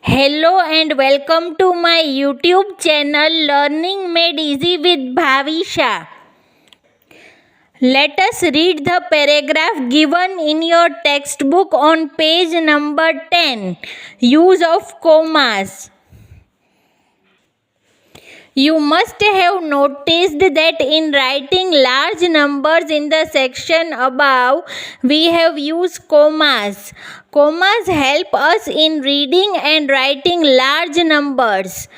Hello and welcome to my YouTube channel Learning Made Easy with Bhavisha. Let us read the paragraph given in your textbook on page number 10. Use of commas. You must have noticed that in writing large numbers in the section above, we have used commas. Commas help us in reading and writing large numbers.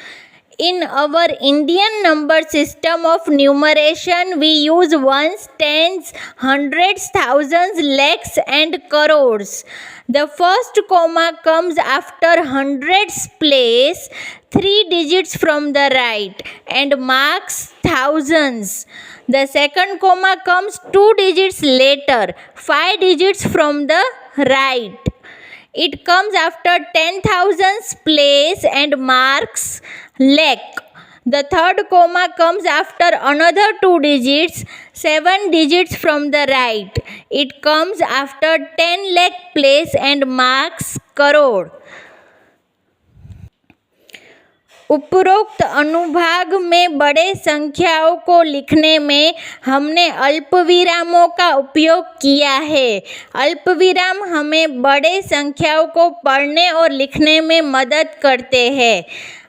In our Indian number system of numeration, we use ones, tens, hundreds, thousands, lakhs, and crores. The first comma comes after hundreds place, 3 digits from the right, and marks thousands. The second comma comes 2 digits later, 5 digits from the right. It comes after 10,000's place and marks lakh. The third comma comes after another 2 digits, 7 digits from the right. It comes after 10 lakh place and marks crore. उपरोक्त अनुभाग में बड़े संख्याओं को लिखने में हमने अल्पविरामों का उपयोग किया है। अल्पविराम हमें बड़े संख्याओं को पढ़ने और लिखने में मदद करते हैं।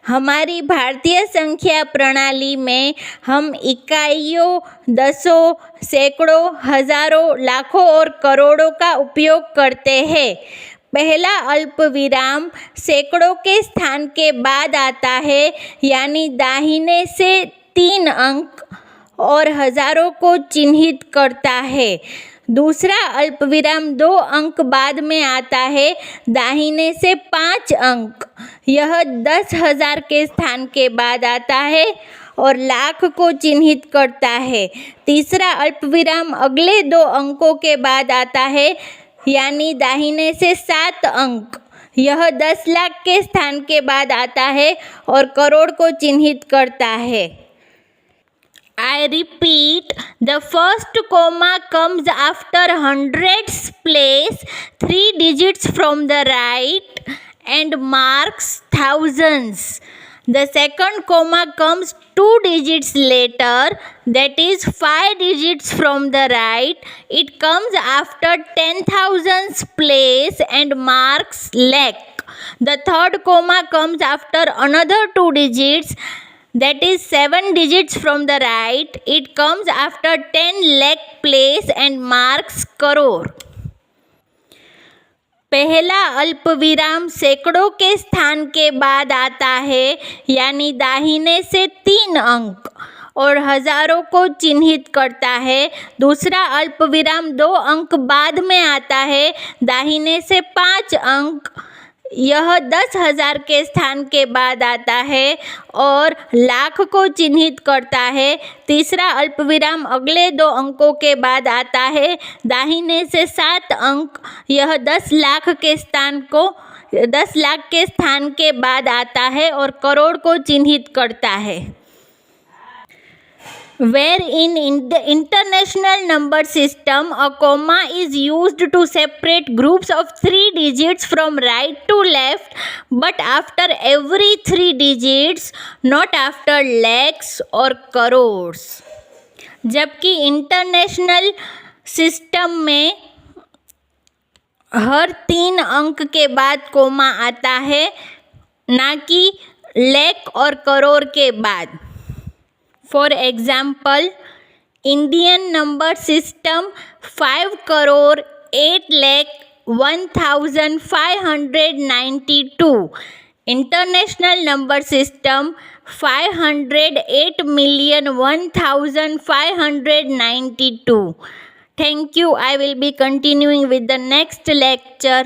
हमारी भारतीय संख्या प्रणाली में हम इकाइयों, दसों, सैकड़ों, हजारों, लाखों और करोड़ों का उपयोग करते हैं। पहला अल्पविराम सैकड़ों के स्थान के बाद आता है, यानी दाहिने से 3 अंक और हजारों को चिन्हित करता है। दूसरा अल्पविराम 2 अंक बाद में आता है, दाहिने से 5 अंक। यह 10,000 के स्थान के बाद आता है और लाख को चिन्हित करता है। तीसरा अल्पविराम अगले 2 अंकों के बाद आता है, यानी दाहिने से 7 अंक। यह 10 लाख के स्थान के बाद आता है और करोड़ को चिन्हित करता है। I repeat, the first comma comes after hundreds place, 3 digits from the right and marks thousands. The second comma comes 2 digits later, that is 5 digits from the right. It comes after 10,000's place and marks lakh. The third comma comes after another 2 digits, that is 7 digits from the right. It comes after 10 lakh place and marks crore. पहला अल्पविराम सैकड़ों के स्थान के बाद आता है, यानी दाहिने से 3 अंक और हजारों को चिन्हित करता है। दूसरा अल्पविराम 2 अंक बाद में आता है, दाहिने से 5 अंक। यह 10,000 के स्थान के बाद आता है और लाख को चिन्हित करता है। तीसरा अल्पविराम अगले 2 अंकों के बाद आता है, दाहिने से 7 अंक। यह 10 लाख के स्थान के बाद आता है और करोड़ को चिन्हित करता है। Where in the international number system, a comma is used to separate groups of 3 digits from right to left, but after every 3 digits, not after lakhs or crores. जबकि इंटरनेशनल सिस्टम में हर 3 अंक के बाद कोमा आता है, ना कि लाख और करोड़ के बाद। For example, Indian number system 5,08,01,592. International number system 508,001,592. Thank you. I will be continuing with the next lecture.